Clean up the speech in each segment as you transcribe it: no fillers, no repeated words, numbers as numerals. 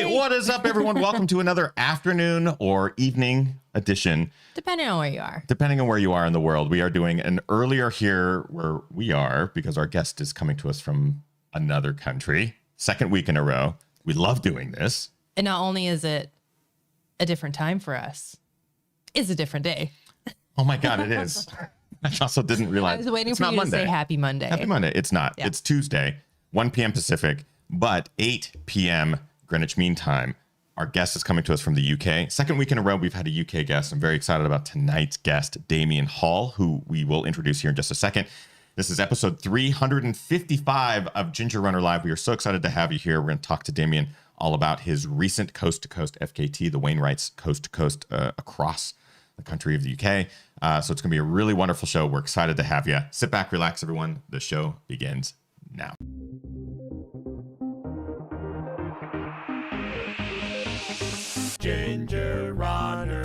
What is up, everyone? Welcome to another afternoon or evening edition. Depending on where you are. Depending on where you are in the world. We are doing an earlier here where we are because our guest is coming to us from another country. Second week in a row. We love doing this. And not only is it a different time for us, it's a different day. Oh my God, it is. I also didn't realize. I was waiting for you to say Happy Monday. Happy Monday. It's not. Yeah. It's Tuesday, 1 p.m. Pacific, but 8 p.m. Greenwich Mean Time. Our guest is coming to us from the UK. Second week in a row, we've had a UK guest. I'm very excited about tonight's guest, Damian Hall, who we will introduce here in just a second. This is episode 355 of Ginger Runner Live. We are so excited to have you here. We're going to talk to Damian all about his recent coast-to-coast FKT, the Wainwright's coast-to-coast across the country of the UK. So it's going to be a really wonderful show. We're excited to have you. Sit back, relax, everyone. The show begins now. Ginger Runner.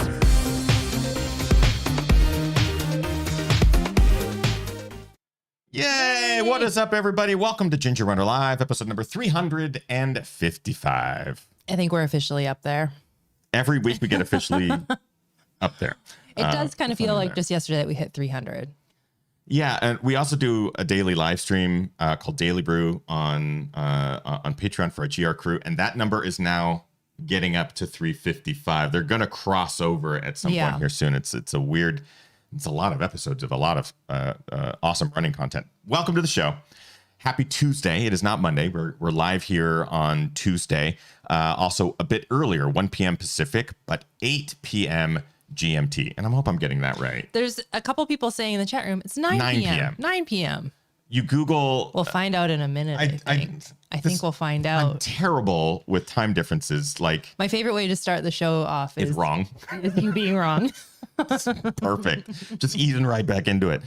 Yay! What is up, everybody? Welcome to Ginger Runner Live, episode number 355. I think we're officially up there. Every week we get officially up there. It does kind of feel like just yesterday that we hit 300. Yeah, and we also do a daily live stream called Daily Brew on Patreon for our GR crew, and that number is now getting up to 355. They're going to cross over at some point here soon. It's a lot of episodes of a lot of awesome running content. Welcome to the show. Happy Tuesday. It is not Monday. We're live here on Tuesday. Also a bit earlier, 1 p.m. Pacific, but 8 p.m. GMT. And I hope I'm getting that right. There's a couple people saying in the chat room, it's 9 p.m. 9 p.m. You Google. We'll find out in a minute, I think we'll find out. I'm terrible with time differences. Like, my favorite way to start the show off is wrong. Is you being wrong. Perfect. Just easing right back into it.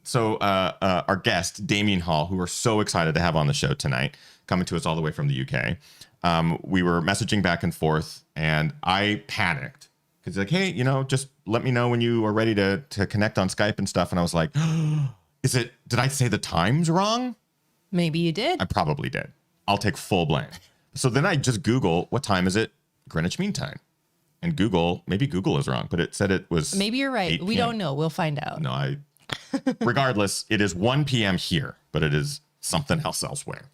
So our guest, Damian Hall, who we're so excited to have on the show tonight, coming to us all the way from the UK. We were messaging back and forth, and I panicked because he's like, hey, just let me know when you are ready to connect on Skype and stuff. And I was like, did I say the times wrong? Maybe you did. I probably did. I'll take full blame. So then I just Google, what time is it? Greenwich Mean Time. And maybe Google is wrong, but it said it was. Maybe you're right. We don't know. We'll find out. No, regardless, it is 1 p.m. here, but it is something else elsewhere.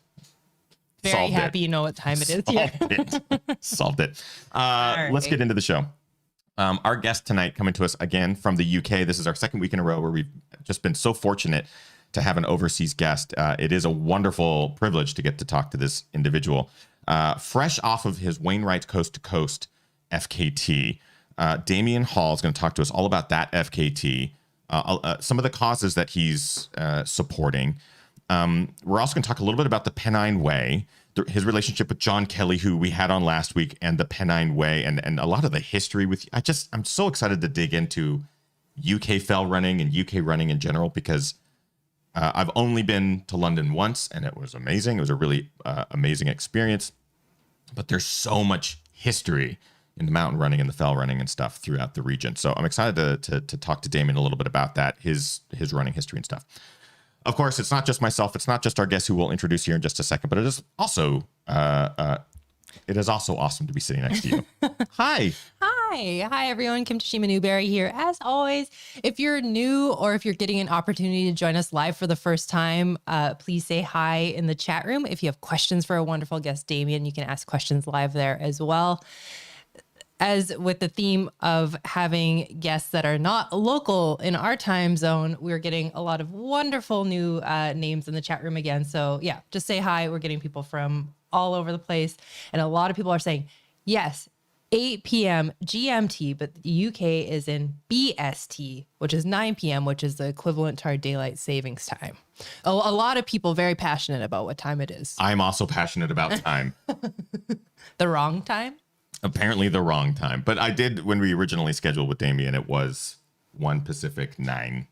Very happy you know what time it is here. Solved it. Right. Let's get into the show. Our guest tonight coming to us again from the UK. This is our second week in a row where we've just been so fortunate to have an overseas guest. It is a wonderful privilege to get to talk to this individual. Fresh off of his Wainwright's Coast to Coast FKT, Damian Hall is going to talk to us all about that FKT, some of the causes that he's supporting. We're also going to talk a little bit about the Pennine Way, his relationship with John Kelly, who we had on last week, and the Pennine Way, and a lot of the history with. I'm so excited to dig into UK fell running and UK running in general, because I've only been to London once, and it was amazing. It was a really amazing experience. But there's so much history in the mountain running and the fell running and stuff throughout the region. So I'm excited to talk to Damian a little bit about that, his running history and stuff. Of course, it's not just myself. It's not just our guest, who we'll introduce here in just a second, but it is also awesome to be sitting next to you. Hi. Hi, everyone. Kim Tashima Newberry here. As always, if you're new or if you're getting an opportunity to join us live for the first time, please say hi in the chat room. If you have questions for a wonderful guest, Damian, you can ask questions live there as well. As with the theme of having guests that are not local in our time zone, we're getting a lot of wonderful new names in the chat room again. So yeah, just say hi. We're getting people from all over the place. And a lot of people are saying, yes, 8 p.m. GMT, but the UK is in BST, which is 9 p.m., which is the equivalent to our daylight savings time. A lot of people very passionate about what time it is. I'm also passionate about time. The wrong time? Apparently the wrong time. But I did, when we originally scheduled with Damian, it was 1 Pacific, 9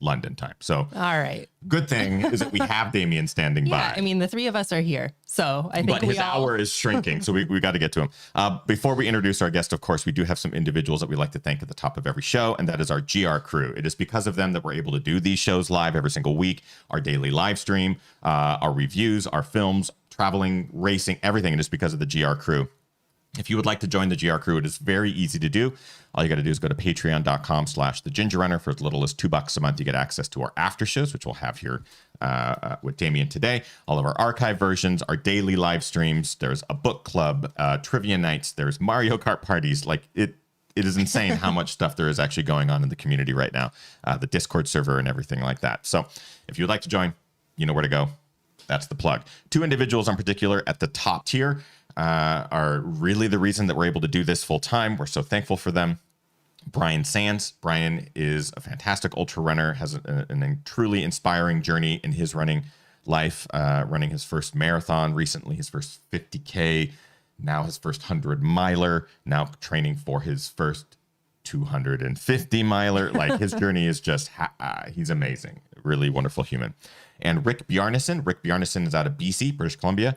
London time. So all right. Good thing is that we have Damian standing by. I mean, the three of us are here. So I think but his hour is shrinking. So we got to get to him. Before we introduce our guest, of course, we do have some individuals that we like to thank at the top of every show. And that is our GR crew. It is because of them that we're able to do these shows live every single week, our daily live stream, our reviews, our films, traveling, racing, everything. It is because of the GR crew. If you would like to join the GR crew, it is very easy to do. All you got to do is go to patreon.com/thegingerrunner. For as little as $2 a month, you get access to our after shows, which we'll have here with Damian today. All of our archive versions, our daily live streams. There's a book club, trivia nights. There's Mario Kart parties. Like it is insane how much stuff there is actually going on in the community right now. The Discord server and everything like that. So if you'd like to join, you know where to go. That's the plug. 2 individuals in particular at the top tier are really the reason that we're able to do this full time. We're so thankful for them. Brian Sands. Brian is a fantastic ultra runner, has a truly inspiring journey in his running life, running his first marathon recently, his first 50K, now his first 100 miler, now training for his first 250 miler. Like his journey is just, he's amazing. Really wonderful human. And Rick Bjarnason. Rick Bjarnason is out of BC, British Columbia.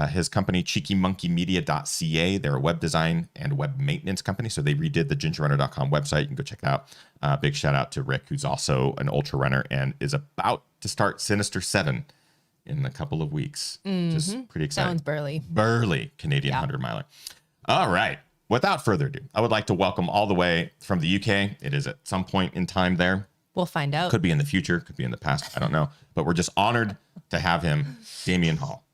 His company, cheekymonkeymedia.ca. They're a web design and web maintenance company. So they redid the gingerrunner.com website. You can go check it out. Big shout out to Rick, who's also an ultra runner and is about to start Sinister 7 in a couple of weeks. Just pretty exciting. Sounds burly. Burly Canadian 100 miler. All right. Without further ado, I would like to welcome all the way from the UK. It is at some point in time there. We'll find out. Could be in the future, could be in the past. I don't know. But we're just honored to have him, Damian Hall.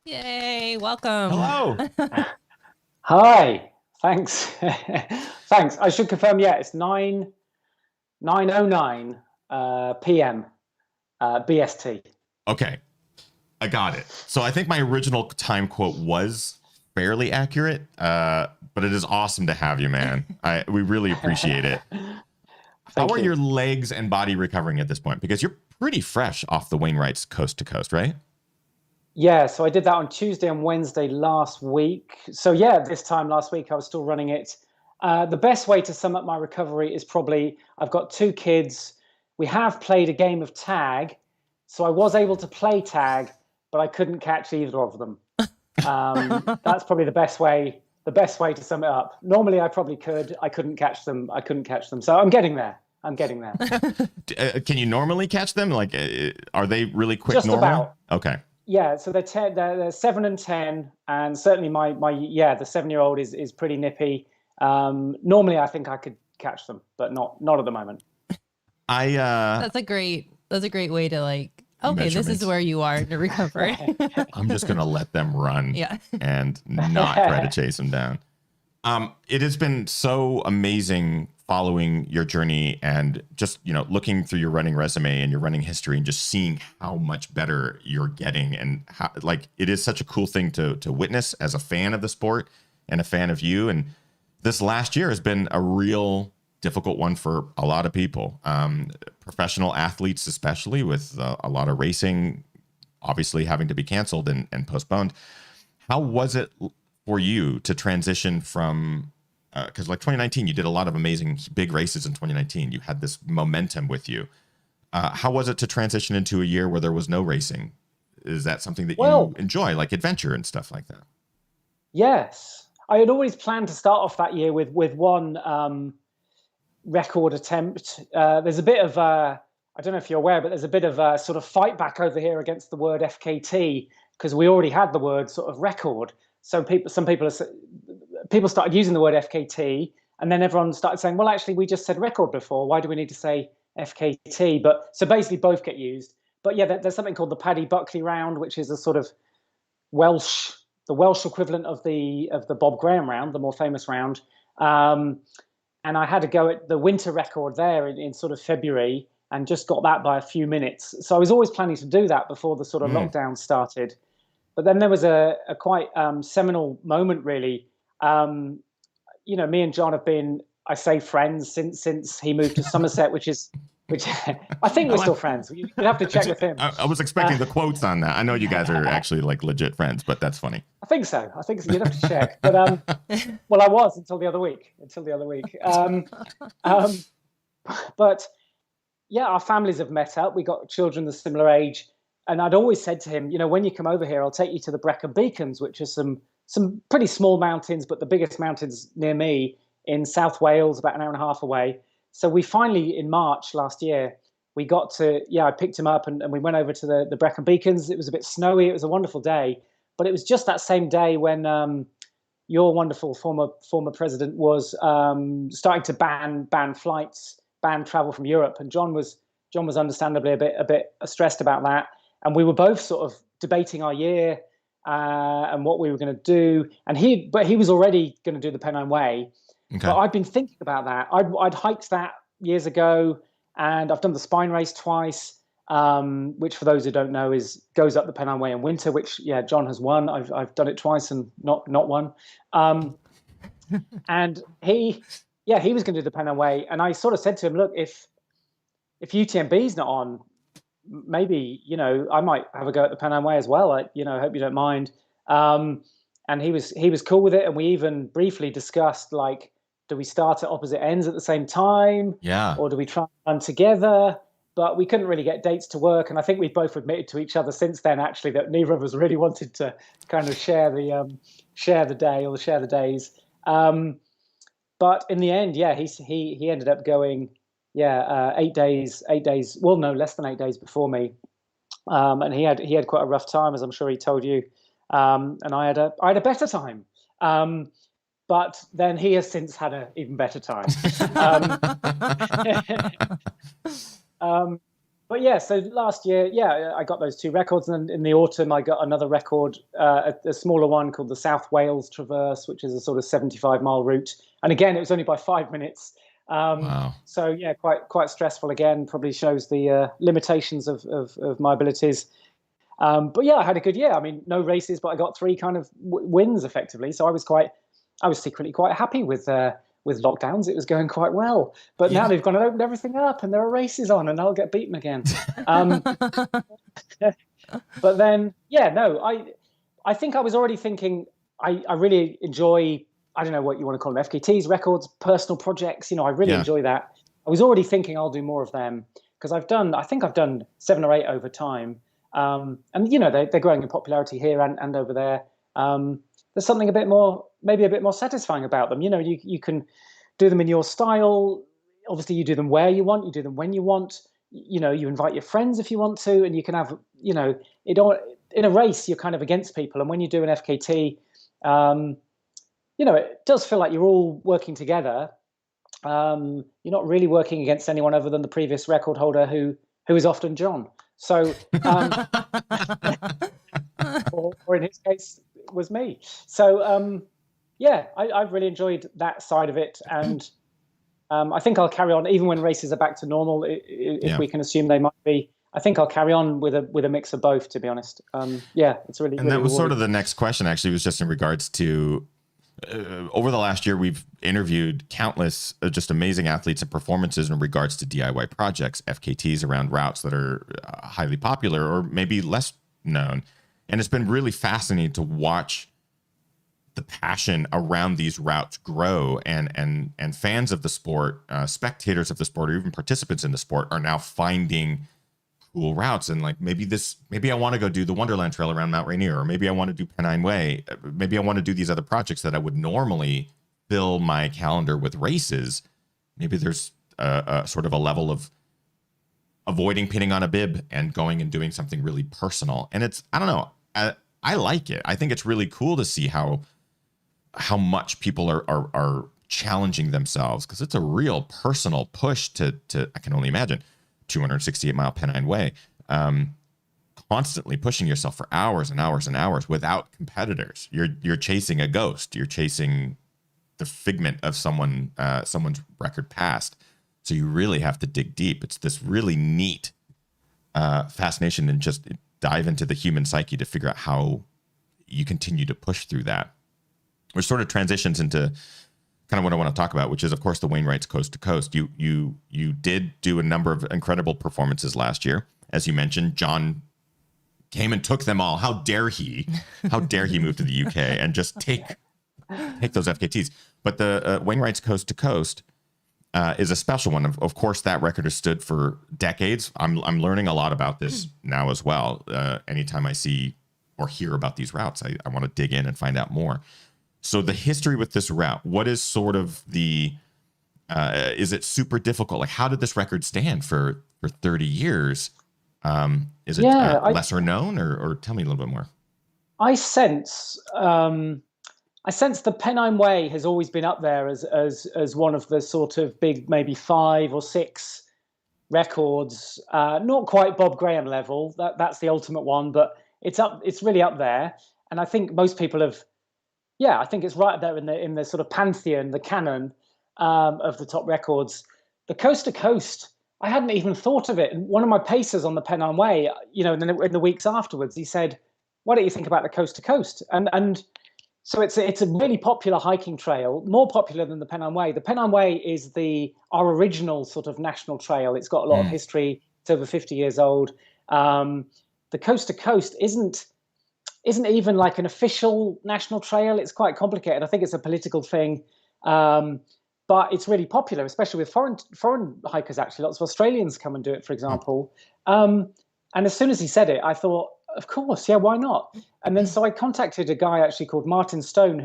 Yay. Welcome. Hello. Hi. Thanks. Thanks. I should confirm, it's 9:09 p.m. BST. Okay. I got it. So I think my original time quote was fairly accurate, but it is awesome to have you, man. We really appreciate it. How are your legs and body recovering at this point? Because you're pretty fresh off the Wainwright's coast to coast, right? Yeah, so I did that on Tuesday and Wednesday last week. So this time last week I was still running it. The best way to sum up my recovery is probably I've got 2 kids. We have played a game of tag. So I was able to play tag, but I couldn't catch either of them. That's probably the best way to sum it up. Normally I probably could. I couldn't catch them. So I'm getting there. Can you normally catch them? Like, are they really quick? Just normally? about. Okay. Yeah. So they're 7 and 10, and certainly my the 7-year-old is pretty nippy. Normally I think I could catch them, but not at the moment. That's a great way to like. Okay, this is where you are in your recovery. I'm just gonna let them run. And not try to chase them down. It has been so amazing following your journey and just, looking through your running resume and your running history and just seeing how much better you're getting and how, like, it is such a cool thing to witness as a fan of the sport and a fan of you. And this last year has been a real difficult one for a lot of people, professional athletes, especially with a lot of racing, obviously having to be canceled and postponed. How was it for you to transition from, because like 2019, you did a lot of amazing big races in 2019. You had this momentum with you. How was it to transition into a year where there was no racing? Is that something that you enjoy, like adventure and stuff like that? Yes. I had always planned to start off that year with one record attempt. There's a bit of, I don't know if you're aware, but there's a bit of a sort of fight back over here against the word FKT because we already had the word sort of record. So people started using the word FKT, and then everyone started saying, well, actually, we just said record before. Why do we need to say FKT? But so basically both get used. But yeah, there's something called the Paddy Buckley round, which is a sort of the Welsh equivalent of the Bob Graham round, the more famous round. And I had to go at the winter record there in sort of February and just got that by a few minutes. So I was always planning to do that before the sort of lockdown started. But then there was a quite seminal moment, really. Me and John have been, I say, friends since he moved to Somerset, which is which I think we're still friends. You'd have to check with him. I was expecting the quotes on that. I know you guys are actually like legit friends, but that's funny. I think so. You'd have to check. But well, I was until the other week. But yeah, our families have met up. We got children the similar age, and I'd always said to him, when you come over here, I'll take you to the Brecon Beacons, which are some pretty small mountains, but the biggest mountains near me in South Wales, about an hour and a half away. So we finally, in March last year, we got to, I picked him up and we went over to the Brecon Beacons. It was a bit snowy. It was a wonderful day, but it was just that same day when your wonderful former president was starting to ban flights, ban travel from Europe. And John was understandably a bit stressed about that. And we were both sort of debating our year and what we were going to do. And he was already going to do the Pennine Way. Okay. But I'd been thinking about that. I'd hiked that years ago, and I've done the Spine Race twice, which for those who don't know goes up the Pennine Way in winter, which John has won. I've done it twice and not won. And he was going to do the Pennine Way, and I sort of said to him, look, if UTMB's not on, maybe I might have a go at the Pennine Way as well. I hope you don't mind. And he was cool with it, and we even briefly discussed, like, do we start at opposite ends at the same time? Yeah. Or do we try and run together? But we couldn't really get dates to work. And I think we've both admitted to each other since then, actually, that neither of us really wanted to kind of share the day or share the days. But in the end, he ended up going, 8 days. Well, no, less than 8 days before me. And he had quite a rough time, as I'm sure he told you. And I had a better time. But then he has since had an even better time. But yeah, so last year, I got those 2 records. And then in the autumn, I got another record, a smaller one called the South Wales Traverse, which is a sort of 75-mile route. And again, it was only by 5 minutes. Wow. So yeah, quite stressful again, probably shows the limitations of my abilities. But yeah, I had a good year. I mean, no races, but I got 3 kind of wins effectively. So I was secretly quite happy with lockdowns. It was going quite well. But now they've gone and opened everything up, and there are races on, and I'll get beaten again. But then, I think I was already thinking I really enjoy, I don't know what you want to call them, FKTs, records, personal projects. I really enjoy that. I was already thinking I'll do more of them because I think I've done 7 or 8 over time. And they're growing in popularity here and over there. There's something maybe a bit more satisfying about them. You can do them in your style. Obviously, you do them where you want. You do them when you want. You invite your friends if you want to, and you can have. In a race, you're kind of against people, and when you do an FKT, it does feel like you're all working together. You're not really working against anyone other than the previous record holder, who is often John. So, or in his case, was me. So, I've really enjoyed that side of it, and I think I'll carry on even when races are back to normal. If we can assume they might be, I think I'll carry on with a mix of both. To be honest, it's really. And that was sort of the next question. Actually, was just in regards to. Over the last year, we've interviewed countless just amazing athletes and performances in regards to DIY projects, FKTs around routes that are highly popular or maybe less known. And it's been really fascinating to watch the passion around these routes grow, and fans of the sport, spectators of the sport, or even participants in the sport are now finding cool routes. And like, maybe I want to go do the Wonderland Trail around Mount Rainier, or maybe I want to do Pennine Way. Maybe I want to do these other projects that I would normally fill my calendar with races. Maybe there's a sort of a level of avoiding pinning on a bib and going and doing something really personal. And I don't know, I like it. I think it's really cool to see how much people are challenging themselves, because it's a real personal push to I can only imagine 268-mile Pennine Way, constantly pushing yourself for hours and hours and hours without competitors. You're chasing a ghost. You're chasing the figment of someone's record past. So you really have to dig deep. It's this really neat fascination, and just dive into the human psyche to figure out how you continue to push through that. Which sort of transitions into kind of what I want to talk about, which is, of course, the Wainwright's Coast to Coast. You did do a number of incredible performances last year. As you mentioned, John came and took them all. How dare he? How dare he move to the UK and just take those FKTs? But the Wainwright's Coast to Coast is a special one. Of course, that record has stood for decades. I'm learning a lot about this now as well. Anytime I see or hear about these routes, I want to dig in and find out more. So the history with this route, what is sort of the, is it super difficult? Like, how did this record stand for 30 years? Is it lesser known, or tell me a little bit more? I sense the Pennine Way has always been up there as one of the sort of big, maybe 5 or 6 records. Not quite Bob Graham level. That's the ultimate one, but it's really up there. And I think most people have. Yeah, I think it's right there in the sort of pantheon, the canon of the top records. The Coast to Coast, I hadn't even thought of it. And one of my pacers on the Pennine Way, in the weeks afterwards, he said, "Why don't you think about the Coast to Coast?" And so it's a really popular hiking trail, more popular than the Pennine Way. The Pennine Way is our original sort of national trail. It's got a lot of history. It's over 50 years old. The Coast to Coast isn't even like an official national trail. It's quite complicated. I think it's a political thing, but it's really popular, especially with foreign hikers. Actually, lots of Australians come and do it, for example. And as soon as he said it, I thought, of course, yeah, why not? And then so I contacted a guy actually called Martin Stone,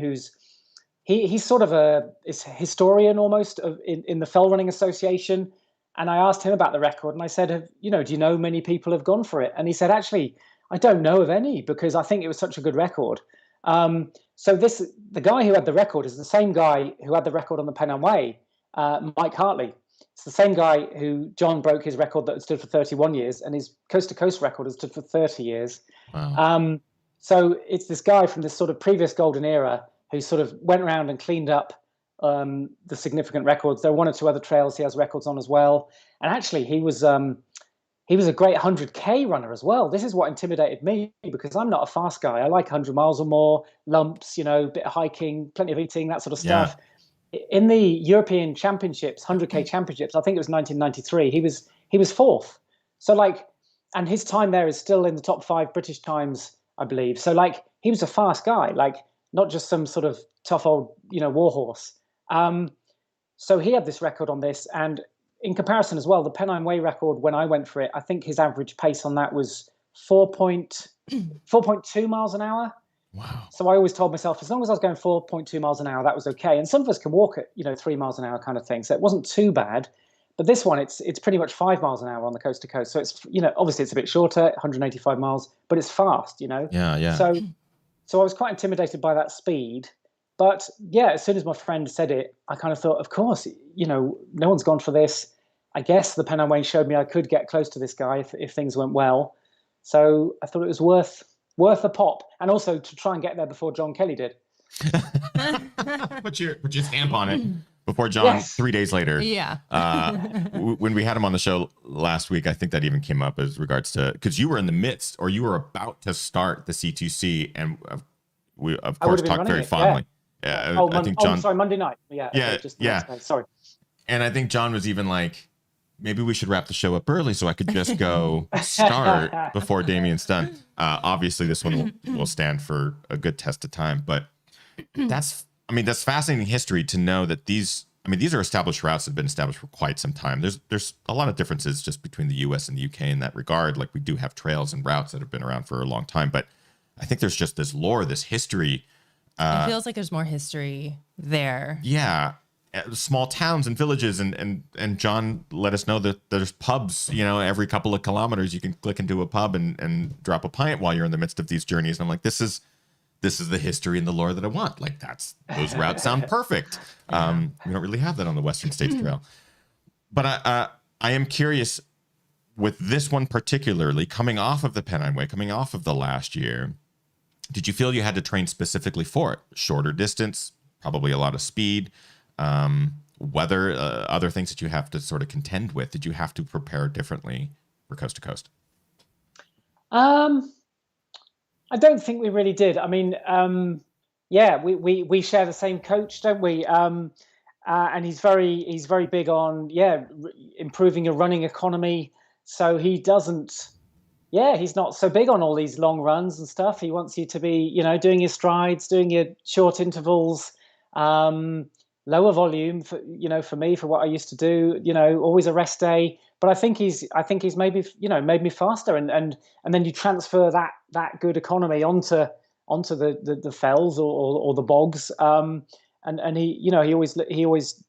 he's sort of a historian almost in the Fell Running Association. And I asked him about the record, and I said, do you know many people have gone for it? And he said, actually, I don't know of any, because I think it was such a good record. So the guy who had the record is the same guy who had the record on the Pennine Way, Mike Hartley. It's the same guy who John broke his record that had stood for 31 years, and his Coast to Coast record has stood for 30 years. Wow. So it's this guy from this sort of previous golden era who sort of went around and cleaned up the significant records. There are 1 or 2 other trails he has records on as well. And actually, he was a great 100K runner as well. This is what intimidated me, because I'm not a fast guy. I like 100 miles or more, lumps, bit of hiking, plenty of eating, that sort of stuff. Yeah. In the European Championships, 100K Championships, I think it was 1993, he was 4th. So and his time there is still in the top 5 British times, I believe. So he was a fast guy, not just some sort of tough old, warhorse. So he had this record on this, and in comparison as well, the Pennine Way record, when I went for it, I think his average pace on that was 4.2 miles an hour. Wow. So I always told myself, as long as I was going 4.2 miles an hour, that was okay. And some of us can walk at, 3 miles an hour kind of thing. So it wasn't too bad. But this one, it's pretty much 5 miles an hour on the Coast to Coast. So it's, obviously it's a bit shorter, 185 miles, but it's fast, Yeah. So I was quite intimidated by that speed. But yeah, as soon as my friend said it, I kind of thought, of course, no one's gone for this. I guess the Pennine Way showed me I could get close to this guy if things went well. So I thought it was worth a pop, and also to try and get there before John Kelly did. Put your stamp on it before John. Yes. 3 days later. Yeah. When we had him on the show last week, I think that even came up as regards to, because you were in the midst, or you were about to start the C2C, and we of course talked very fondly. Yeah. I think John. Sorry, Monday night. Yeah. Yeah. Okay, sorry. And I think John was even like, maybe we should wrap the show up early so I could just go start before Damian's done. Obviously, this one will stand for a good test of time. But that's fascinating history to know that these are established routes that have been established for quite some time. There's a lot of differences just between the US and the UK in that regard. Like, we do have trails and routes that have been around for a long time. But I think there's just this lore, this history. It feels like there's more history there. Yeah. Small towns and villages, and John let us know that there's pubs, every couple of kilometers you can click into a pub and drop a pint while you're in the midst of these journeys. And I'm like, this is the history and the lore that I want. Like, those routes sound perfect. We don't really have that on the Western States Trail. But I am curious with this one particularly, coming off of the Pennine Way, coming off of the last year, did you feel you had to train specifically for it? Shorter distance, probably a lot of speed, weather, other things that you have to sort of contend with. Did you have to prepare differently for Coast to Coast? I don't think we really did. I mean, we share the same coach, don't we? and he's very big on improving your running economy. So he doesn't. Yeah, he's not so big on all these long runs and stuff. He wants you to be, doing your strides, doing your short intervals, lower volume for me, for what I used to do, always a rest day. But I think he's made me faster, and then you transfer that good economy onto the fells or the bogs. And he always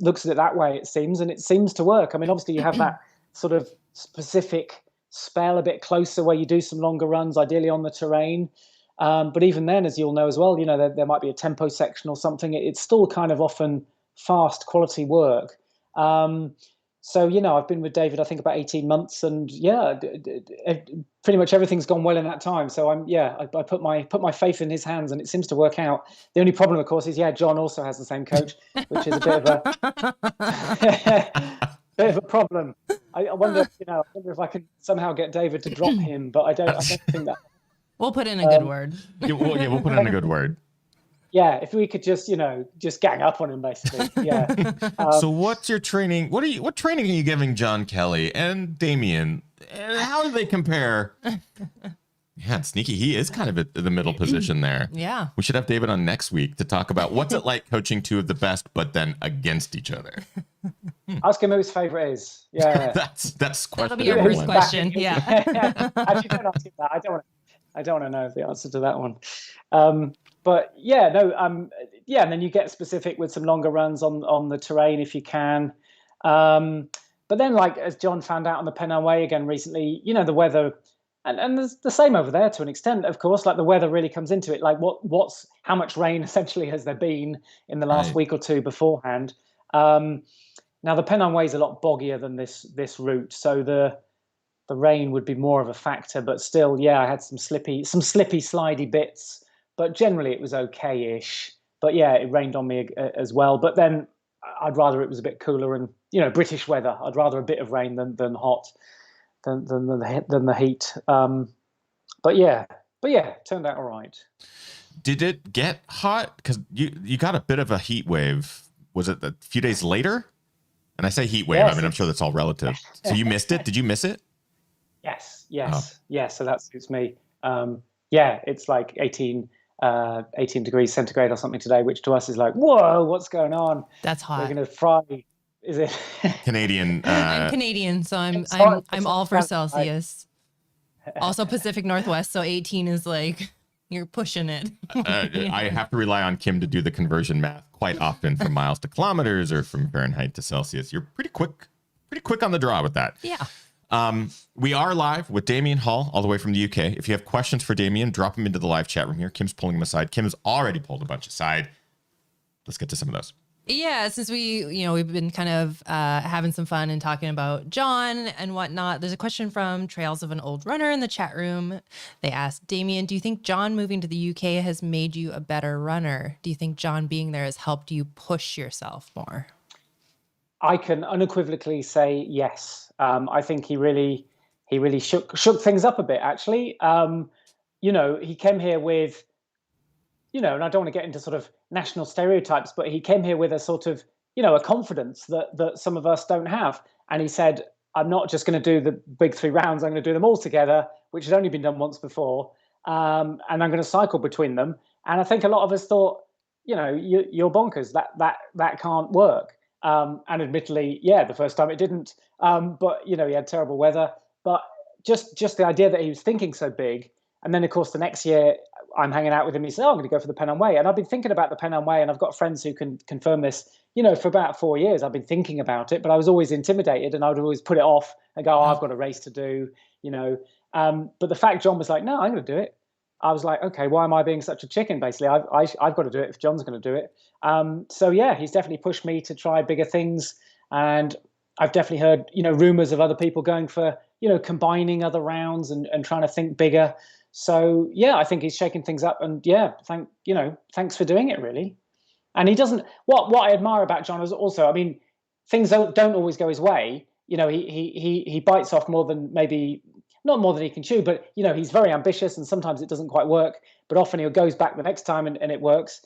looks at it that way, it seems, and it seems to work. I mean, obviously you have that sort of specific spell a bit closer where you do some longer runs, ideally on the terrain. But even then, as you'll know as well, there might be a tempo section or something. It's still kind of often fast quality work. So, I've been with David, I think about 18 months, and pretty much everything's gone well in that time. So I put my faith in his hands, and it seems to work out. The only problem, of course, is John also has the same coach, which is a bit of a bit of a problem. I wonder if I can somehow get David to drop him, but I don't think that. We'll put in a good word. We'll put in a good word. Yeah, if we could just gang up on him, basically. Yeah. So what's your training? What training are you giving John Kelly and Damian? And how do they compare? Yeah, it's sneaky. He is kind of at the middle position there. Yeah. We should have David on next week to talk about what's it like coaching two of the best, but then against each other. Ask him who his favorite is. Yeah. That's question. That'll be your first question. Yeah. Actually, don't ask him that. I don't want to know the answer to that one. But and then you get specific with some longer runs on the terrain if you can. But then, like as John found out on the Pennine Way again recently, the weather, and there's the same over there to an extent, of course. Like the weather really comes into it. Like how much rain essentially has there been in the last week or two beforehand? Now the Pennine Way is a lot boggier than this route, so the rain would be more of a factor. But still, I had some slippy, slidey bits. But generally it was okay-ish. But it rained on me as well. But then I'd rather it was a bit cooler and British weather. I'd rather a bit of rain than hot, than the heat. But it turned out all right. Did it get hot? Because you got a bit of a heat wave. Was it a few days later? And I say heat wave. Yes. I mean, I'm sure that's all relative. So you missed it? Did you miss it? Yes. Yeah. So that suits me. It's like 18 degrees centigrade or something today, which to us is like, whoa, what's going on? That's hot. We're going to fry. Is it Canadian? I'm Canadian, so I'm all for Celsius. Also Pacific Northwest, so 18 is like you're pushing it. I have to rely on Kim to do the conversion math quite often from miles to kilometers or from Fahrenheit to Celsius. You're pretty quick on the draw with that. Yeah. We are live with Damian Hall, all the way from the UK. If you have questions for Damian, drop them into the live chat room here. Kim's pulling them aside. Kim has already pulled a bunch aside. Let's get to some of those. Yeah, since we've been kind of having some fun and talking about John and whatnot, there's a question from Trails of an Old Runner in the chat room. They asked, Damian, do you think John moving to the UK has made you a better runner? Do you think John being there has helped you push yourself more? I can unequivocally say yes. I think he really shook things up a bit, actually. He came here with, and I don't want to get into sort of national stereotypes, but he came here with a sort of, a confidence that some of us don't have. And he said, I'm not just going to do the big 3 rounds, I'm going to do them all together, which had only been done once before. And I'm going to cycle between them. And I think a lot of us thought, you're bonkers, that can't work. And admittedly, the first time it didn't. But he had terrible weather. But just the idea that he was thinking so big, and then of course the next year I'm hanging out with him. He said, "Oh, I'm going to go for the Pennine Way," and I've been thinking about the Pennine Way, and I've got friends who can confirm this. For about 4 years, I've been thinking about it, but I was always intimidated, and I would always put it off and go, "Oh, I've got a race to do," But the fact John was like, "No, I'm going to do it," I was like, "Okay, why am I being such a chicken?" Basically, I've got to do it if John's going to do it. So he's definitely pushed me to try bigger things, and I've definitely heard rumors of other people going for combining other rounds and trying to think bigger. So I think he's shaking things up, and thanks for doing it, really. And he doesn't. What I admire about John is also, I mean, things don't always go his way. He bites off more than maybe. Not more than he can chew, but he's very ambitious, and sometimes it doesn't quite work. But often he goes back the next time and it works.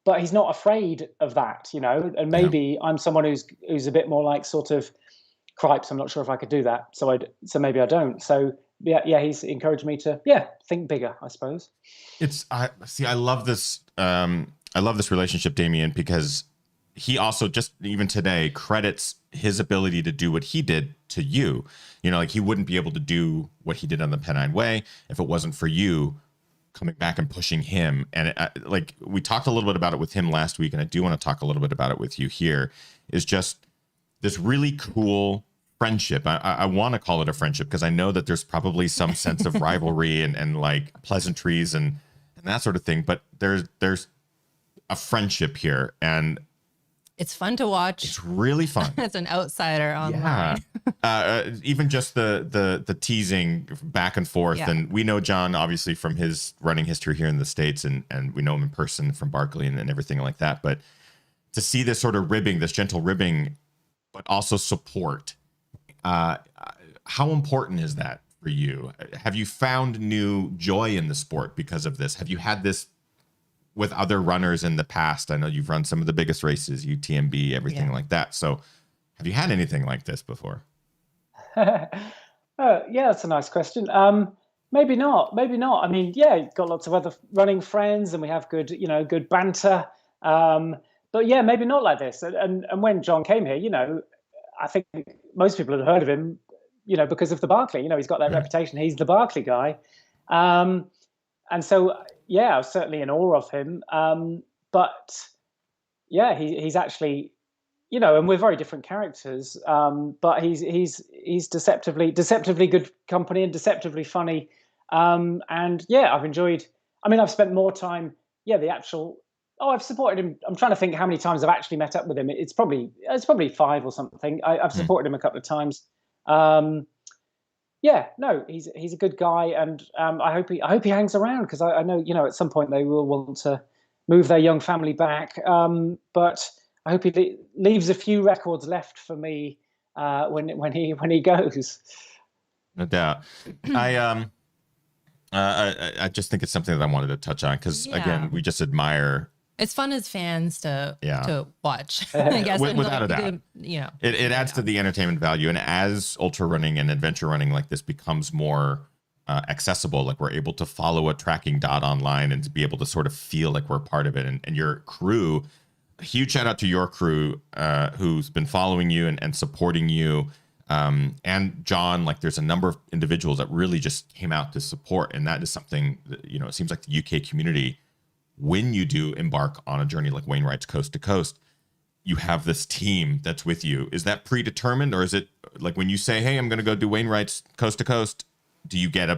but he's not afraid of that, you know. And maybe I'm someone who's a bit more like sort of, cripes, I'm not sure if I could do that. So maybe I don't. So yeah, he's encouraged me to think bigger, I suppose. I love this. I love this relationship, Damian, because he also just even today credits his ability to do what he did to you. You know, like he wouldn't be able to do what he did on the Pennine Way if it wasn't for you coming back and pushing him. And like we talked a little bit about it with him last week, and I do want to talk a little bit about it with you here. Is just this really cool friendship. I want to call it a friendship because I know that there's probably some sense of rivalry and like pleasantries and that sort of thing. But there's a friendship here, and it's fun to watch. It's really fun. It's an outsider online. Yeah. Even just the teasing back and forth. Yeah. And we know John obviously from his running history here in the States, and we know him in person from Barkley and everything like that. But to see this sort of ribbing, this gentle ribbing, but also support. How important is that for you? Have you found new joy in the sport because of this? Have you had this with other runners in the past? I know you've run some of the biggest races, UTMB, everything like that. So have you had anything like this before? Yeah, that's a nice question. Maybe not. I mean, you've got lots of other running friends and we have good banter. But yeah, maybe not like this. And when John came here, I think most people had heard of him, because of the Barkley. He's got that reputation. He's the Barkley guy. And so, I was certainly in awe of him. But yeah, he's actually, and we're very different characters. But he's deceptively good company and deceptively funny. And yeah, I've enjoyed. I mean, I've spent more time. I've supported him. I'm trying to think how many times I've actually met up with him. It's probably 5 or something. I've supported him a couple of times. He's a good guy, and I hope he hangs around because I know at some point they will want to move their young family back. But I hope he leaves a few records left for me when he goes. No doubt. I just think it's something that I wanted to touch on because again, we just admire. It's fun as fans to watch. I guess without a doubt, it adds to the entertainment value, and as ultra running and adventure running like this becomes more accessible, like we're able to follow a tracking dot online and to be able to sort of feel like we're part of it. And your crew, a huge shout out to your crew who's been following you and supporting you. And John, like there's a number of individuals that really just came out to support, and that is something that, it seems like the UK community, when you do embark on a journey like Wainwright's Coast to Coast, you have this team that's with you. Is that predetermined, or is it like when you say, hey, I'm going to go do Wainwright's Coast to Coast, do you get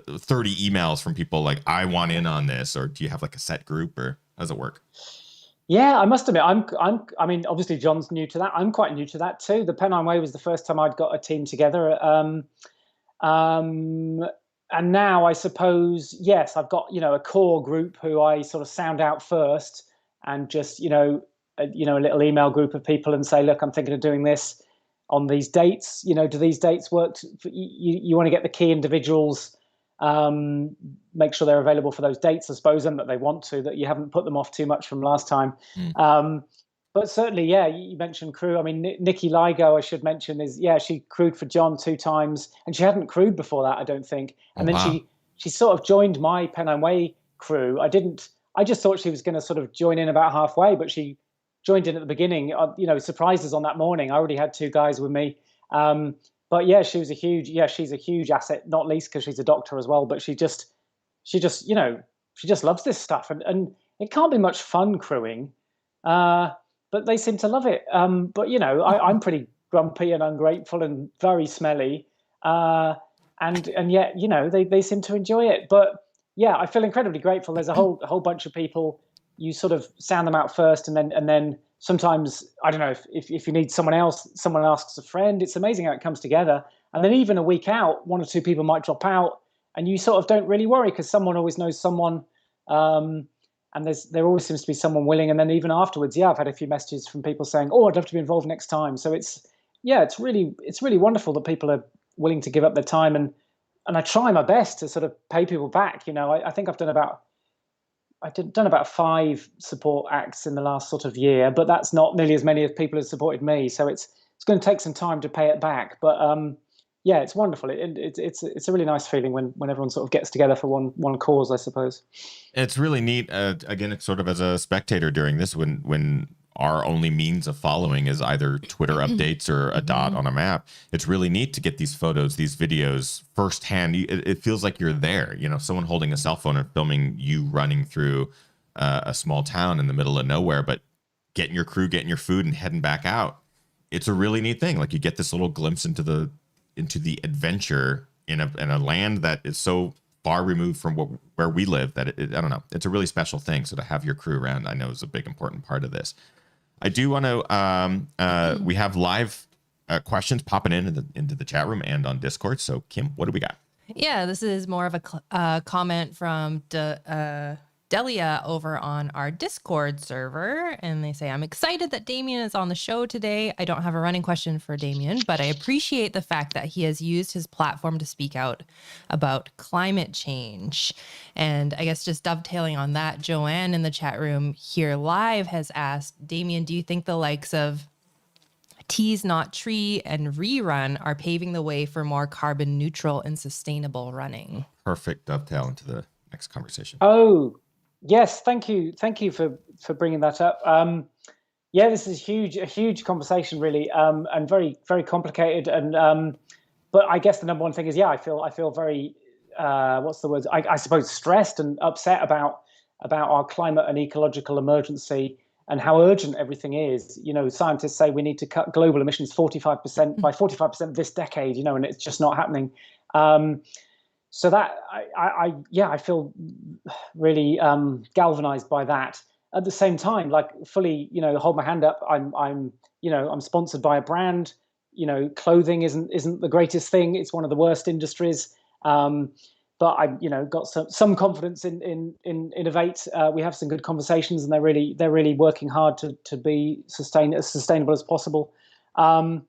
30 emails from people like, I want in on this, or do you have like a set group, or how does it work? Yeah, I must admit, I mean, obviously John's new to that. I'm quite new to that too. The Pennine Way was the first time I'd got a team together. And now I suppose, yes, I've got, a core group who I sort of sound out first, and just, a little email group of people and say, look, I'm thinking of doing this on these dates. Do these dates work? You want to get the key individuals, make sure they're available for those dates, I suppose, and that they want to, that you haven't put them off too much from last time. But certainly, you mentioned crew. I mean, Nikki Ligo, I should mention, she crewed for John 2 times, and she hadn't crewed before that, I don't think. And then she sort of joined my Pennine Way crew. I just thought she was going to sort of join in about halfway, but she joined in at the beginning. Surprised us on that morning. I already had 2 guys with me. But yeah, she's a huge asset, not least because she's a doctor as well. But she just loves this stuff, and it can't be much fun crewing. But they seem to love it. But I'm pretty grumpy and ungrateful and very smelly, and yet they seem to enjoy it. But yeah, I feel incredibly grateful. There's a whole bunch of people. You sort of sound them out first, and then sometimes, I don't know, if you need someone else, someone asks a friend. It's amazing how it comes together. And then even a week out, 1 or 2 people might drop out, and you sort of don't really worry because someone always knows someone. And there always seems to be someone willing. And then even afterwards, I've had a few messages from people saying, "Oh, I'd love to be involved next time." So it's really wonderful that people are willing to give up their time, and I try my best to sort of pay people back. I think I've done about done about 5 support acts in the last sort of year, but that's not nearly as many as people have supported me. So it's going to take some time to pay it back. But yeah, it's wonderful. It's a really nice feeling when everyone sort of gets together for one cause, I suppose. It's really neat. Again, it's sort of as a spectator during this, when our only means of following is either Twitter updates or a dot on a map. It's really neat to get these photos, these videos firsthand. It feels like you're there, someone holding a cell phone and filming you running through a small town in the middle of nowhere, but getting your crew, getting your food and heading back out. It's a really neat thing. Like, you get this little glimpse into the adventure in a land that is so far removed from where we live that I don't know. It's a really special thing. So to have your crew around, I know, is a big important part of this. I do want to. We have live questions popping into the chat room and on Discord. So Kim, what do we got? Yeah, this is more of a comment from Delia over on our Discord server, and they say, I'm excited that Damian is on the show today. I don't have a running question for Damian, but I appreciate the fact that he has used his platform to speak out about climate change. And I guess just dovetailing on that, Joanne in the chat room here live has asked, Damian, do you think the likes of Tease Not Tree and Rerun are paving the way for more carbon neutral and sustainable running? Perfect dovetail into the next conversation. Oh, yes, thank you for bringing that up. Yeah, this is a huge conversation, really, and very, very complicated. And but I guess the number one thing is, yeah, I feel very what's the word? I suppose stressed and upset about our climate and ecological emergency and how urgent everything is. Scientists say we need to cut global emissions 45% by 45% this decade. And it's just not happening. So that I feel really galvanized by that. At the same time, like, fully, hold my hand up. I'm sponsored by a brand. Clothing isn't the greatest thing. It's one of the worst industries. But I've got some confidence in Innovate. We have some good conversations, and they're really working hard to be as sustainable as possible. And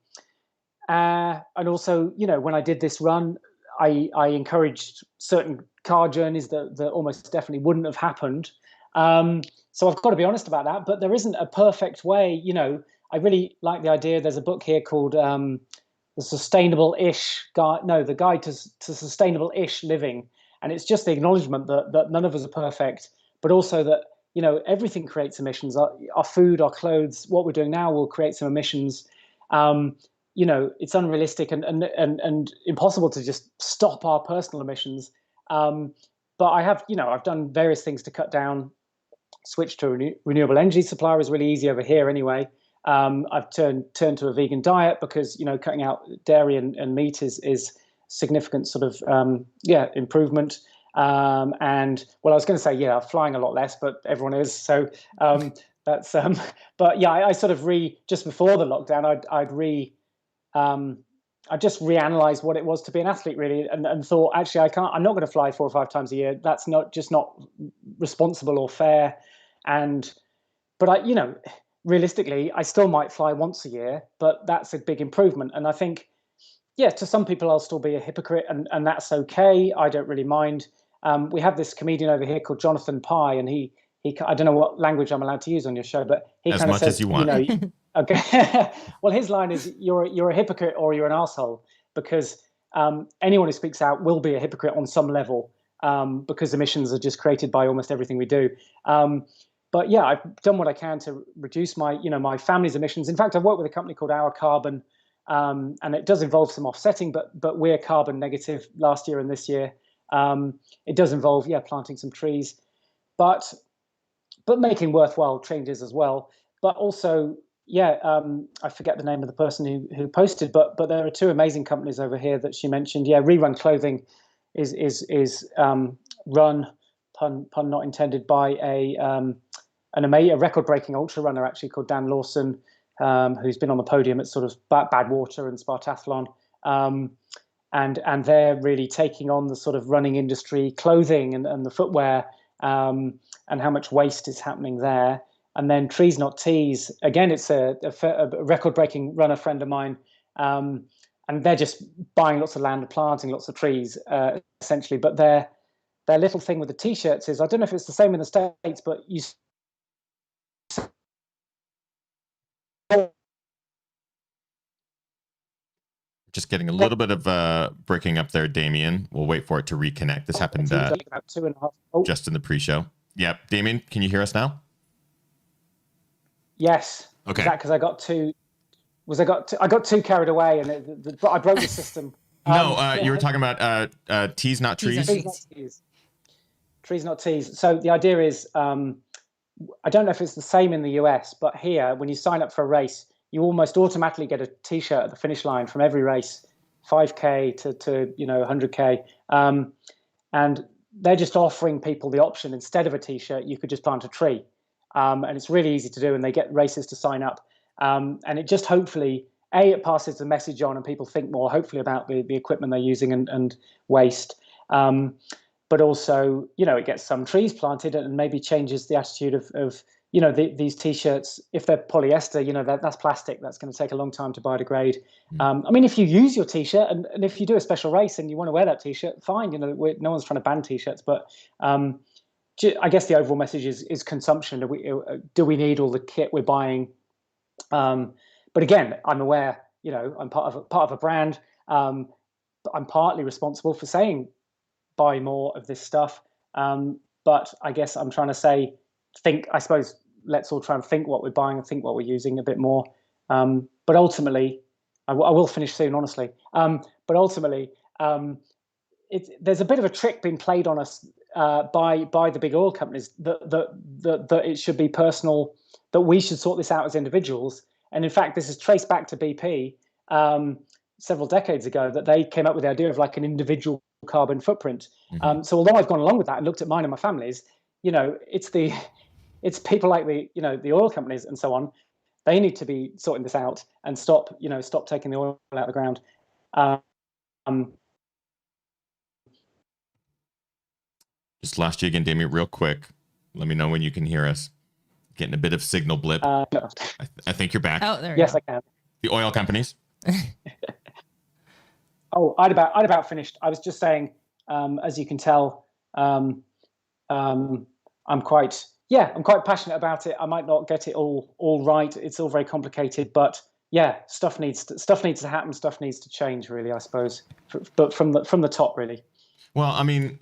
also, when I did this run, I encouraged certain car journeys that almost definitely wouldn't have happened. So I've got to be honest about that. But there isn't a perfect way. I really like the idea. There's a book here called The Guide to Sustainable-ish Living. And it's just the acknowledgement that none of us are perfect, but also that, everything creates emissions. Our food, our clothes, what we're doing now will create some emissions. It's unrealistic and impossible to just stop our personal emissions. But I've done various things to cut down. Switch to a renewable energy supplier is really easy over here anyway. I've turned to a vegan diet because, cutting out dairy and meat is significant sort of, improvement. And I was going to say, flying a lot less, but everyone is. So that's, but yeah, I sort of just before the lockdown, I just reanalyzed what it was to be an athlete, really, and thought, actually, I'm not going to fly 4 or 5 times a year. That's not responsible or fair. But realistically, I still might fly once a year, but that's a big improvement. And I think, to some people, I'll still be a hypocrite, and that's okay. I don't really mind. We have this comedian over here called Jonathan Pye, and he I don't know what language I'm allowed to use on your show, but he kind of says, as you want. Okay. Well, his line is, you're a hypocrite or you're an asshole, because anyone who speaks out will be a hypocrite on some level, because emissions are just created by almost everything we do. But yeah, I've done what I can to reduce my family's emissions. In fact, I've worked with a company called Our Carbon, and it does involve some offsetting, but we're carbon negative last year and this year. It does involve, planting some trees, but making worthwhile changes as well. But also, I forget the name of the person who posted, but there are 2 amazing companies over here that she mentioned. Rerun Clothing is run, pun not intended, by a record-breaking ultra runner actually called Dan Lawson, who's been on the podium at sort of Badwater and Spartathlon, and they're really taking on the sort of running industry, clothing and the footwear, and how much waste is happening there. And then Trees Not Teas, again, it's a record-breaking runner friend of mine, and they're just buying lots of land and planting lots of trees, essentially. But their little thing with the t-shirts is, I don't know if it's the same in the States, but you Just getting a little bit of breaking up there, Damian. We'll wait for it to reconnect. This happened about 2.5. Oh, just in the pre-show. Yep. Damian, can you hear us now? yes. Okay. Is that because I got too? I got too carried away, and I broke the system. No, you were talking about teas, not trees. Teas, Trees, not teas. Trees, not teas. So the idea is, I don't know if it's the same in the US, but here, when you sign up for a race, you almost automatically get a T-shirt at the finish line from every race, 5K to 100K, and they're just offering people the option, instead of a T-shirt, you could just plant a tree, and it's really easy to do, and they get races to sign up, and it just hopefully, it passes the message on, and people think more hopefully about the equipment they're using and waste. But also, it gets some trees planted and maybe changes the attitude of these T-shirts. If they're polyester, that's plastic. That's going to take a long time to biodegrade. I mean, if you use your T-shirt and if you do a special race and you want to wear that T-shirt, fine. No one's trying to ban T-shirts, but I guess the overall message is consumption. Do we need all the kit we're buying? But again, I'm aware. I'm part of a brand. I'm partly responsible for saying, buy more of this stuff, but I guess I'm trying to say, I suppose let's all try and think what we're buying and think what we're using a bit more, but ultimately I will finish soon, honestly, but ultimately there's a bit of a trick being played on us by the big oil companies that it should be personal, that we should sort this out as individuals, and in fact this is traced back to BP several decades ago, that they came up with the idea of like an individual carbon footprint. So although I've gone along with that and looked at mine and my family's, it's people like the oil companies and so on. They need to be sorting this out and stop taking the oil out of the ground. Just lost you again, Damian, real quick. Let me know when you can hear us. Getting a bit of signal blip. No. I think you're back. Oh, there we yes, go. I can. The oil companies. Oh, I'd about finished. I was just saying, as you can tell, I'm quite passionate about it. I might not get it all right. It's all very complicated, but yeah, stuff needs to happen. Stuff needs to change, really, I suppose. But from the top, really. Well, I mean,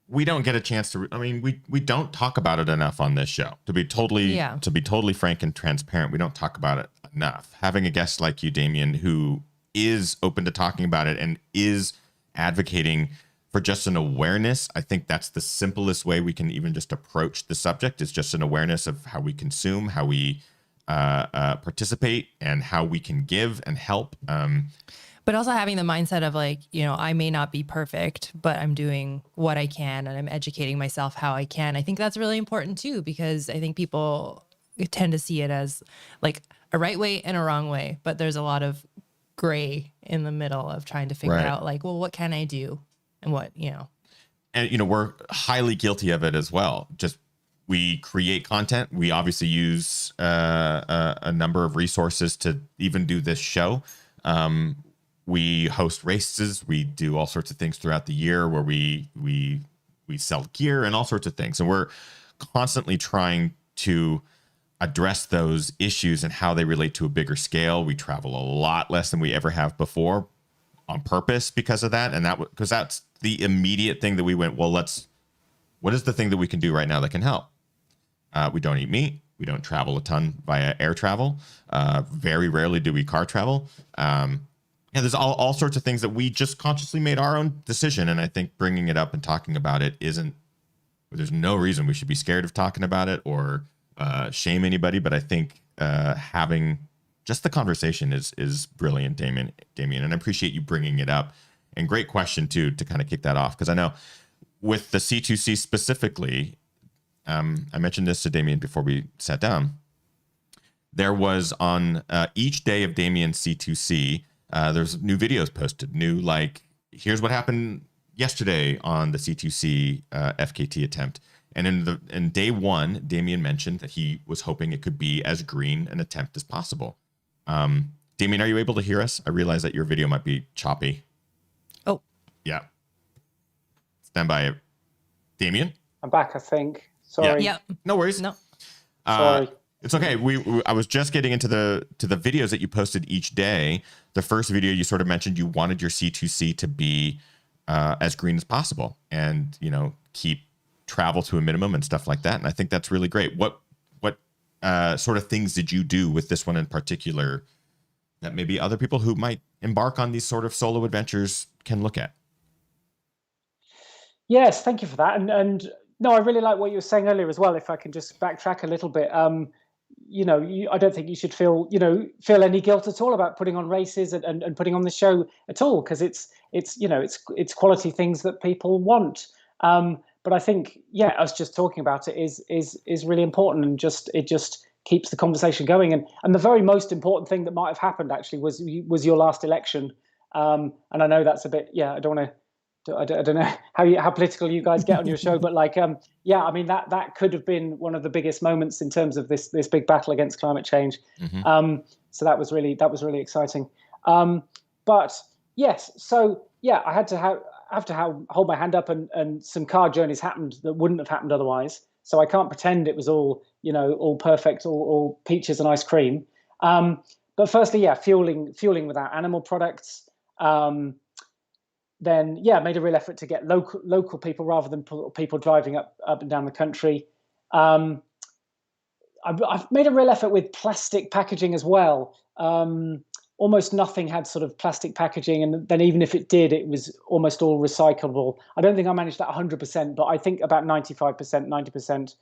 we don't get a chance to. I mean, we don't talk about it enough on this show. To be totally frank and transparent, we don't talk about it enough. Having a guest like you, Damian, who is open to talking about it and is advocating for just an awareness, I think that's the simplest way we can even just approach the subject, is just an awareness of how we consume, how we participate, and how we can give and help. But also having the mindset of like, I may not be perfect, but I'm doing what I can and I'm educating myself how I can. I think that's really important too, because I think people tend to see it as like a right way and a wrong way, but there's a lot of gray in the middle of trying to figure out like, well, what can I do and what. And, we're highly guilty of it as well. Just we create content. We obviously use a number of resources to even do this show. We host races. We do all sorts of things throughout the year where we sell gear and all sorts of things. And we're constantly trying to address those issues and how they relate to a bigger scale. We travel a lot less than we ever have before on purpose because of that. And because that's the immediate thing that we went, well, what is the thing that we can do right now that can help? We don't eat meat. We don't travel a ton via air travel. Very rarely do we car travel. And there's all sorts of things that we just consciously made our own decision. And I think bringing it up and talking about it there's no reason we should be scared of talking about it or shame anybody. But I think having just the conversation is brilliant, Damian. And I appreciate you bringing it up. And great question, too, to kind of kick that off. Because I know with the C2C specifically, I mentioned this to Damian before we sat down. There was on each day of Damian's C2C, there's new videos posted, here's what happened yesterday on the C2C FKT attempt. And in day one, Damian mentioned that he was hoping it could be as green an attempt as possible. Damian, are you able to hear us? I realize that your video might be choppy. Oh. Yeah. Stand by. Damian? I'm back, I think. Sorry. Yep. No worries. No. Sorry. It's okay. I was just getting into the videos that you posted each day. The first video you sort of mentioned you wanted your C2C to be as green as possible, and keep travel to a minimum and stuff like that. And I think that's really great. What sort of things did you do with this one in particular that maybe other people who might embark on these sort of solo adventures can look at? Yes, thank you for that. And no, I really like what you were saying earlier as well. If I can just backtrack a little bit, I don't think you should feel any guilt at all about putting on races and putting on the show at all, because it's quality things that people want. But I think, us just talking about it is really important, and it just keeps the conversation going. And the very most important thing that might have happened actually was your last election. And I know that's a bit, I don't want to. I don't know how political you guys get on your show, but I mean that could have been one of the biggest moments in terms of this big battle against climate change. Mm-hmm. So that was really exciting. But yes, so I had to hold my hand up, and some car journeys happened that wouldn't have happened otherwise. So I can't pretend it was all all perfect, all peaches and ice cream. But firstly, fueling without animal products. Then made a real effort to get local people rather than people driving up and down the country. I've made a real effort with plastic packaging as well. Almost nothing had sort of plastic packaging, and then even if it did, it was almost all recyclable. I don't think I managed that 100%, but I think about 95%, 90%.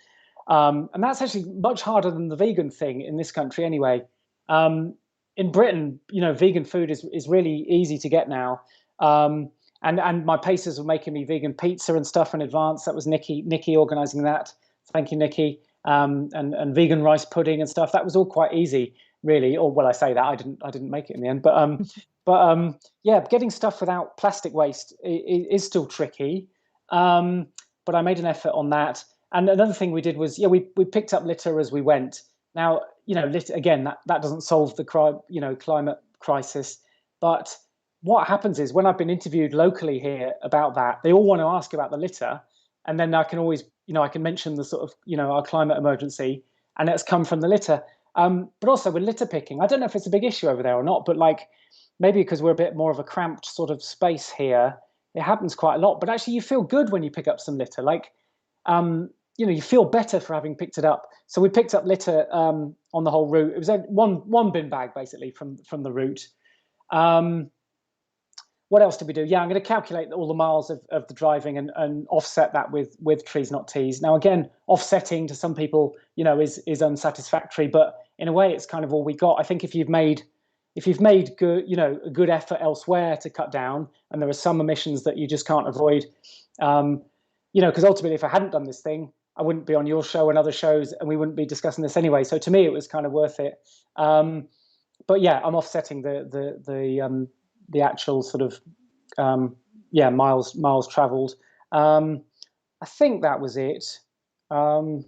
And that's actually much harder than the vegan thing in this country anyway. In Britain, vegan food is really easy to get now. And my pacers were making me vegan pizza and stuff in advance. That was Nikki organising that. Thank you, Nikki. And vegan rice pudding and stuff. That was all quite easy, really. Or well, I say that I didn't make it in the end. But getting stuff without plastic waste is still tricky. But I made an effort on that. And another thing we did was we picked up litter as we went. Now litter again, that doesn't solve the climate crisis, but what happens is when I've been interviewed locally here about that, they all want to ask about the litter, and then I can always, I can mention the sort of, our climate emergency, and it's come from the litter. But also with litter picking, I don't know if it's a big issue over there or not, but maybe because we're a bit more of a cramped sort of space here, it happens quite a lot. But actually, you feel good when you pick up some litter. You feel better for having picked it up. So we picked up litter on the whole route. It was one bin bag basically from the route. What else did we do? I'm going to calculate all the miles of the driving and offset that with trees, not teas. Now, again, offsetting to some people, is unsatisfactory, but in a way, it's kind of all we got. I think if you've made good, a good effort elsewhere to cut down, and there are some emissions that you just can't avoid, because ultimately, if I hadn't done this thing, I wouldn't be on your show and other shows, and we wouldn't be discussing this anyway. So to me, it was kind of worth it. I'm offsetting the actual sort of miles traveled. I think that was it. But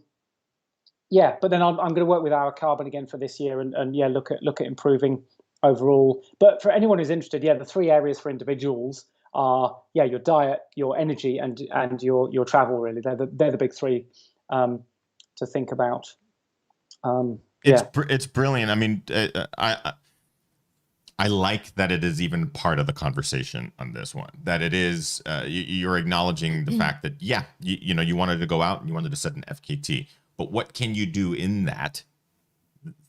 then I'm going to work with our carbon again for this year and look at improving overall. But for anyone who's interested, the 3 areas for individuals are your diet, your energy, and your travel. Really, they're the big 3 to think about. It's brilliant. I mean, I like that it is even part of the conversation on this one, that it is, you're acknowledging the fact that, you wanted to go out and you wanted to set an FKT, but what can you do in that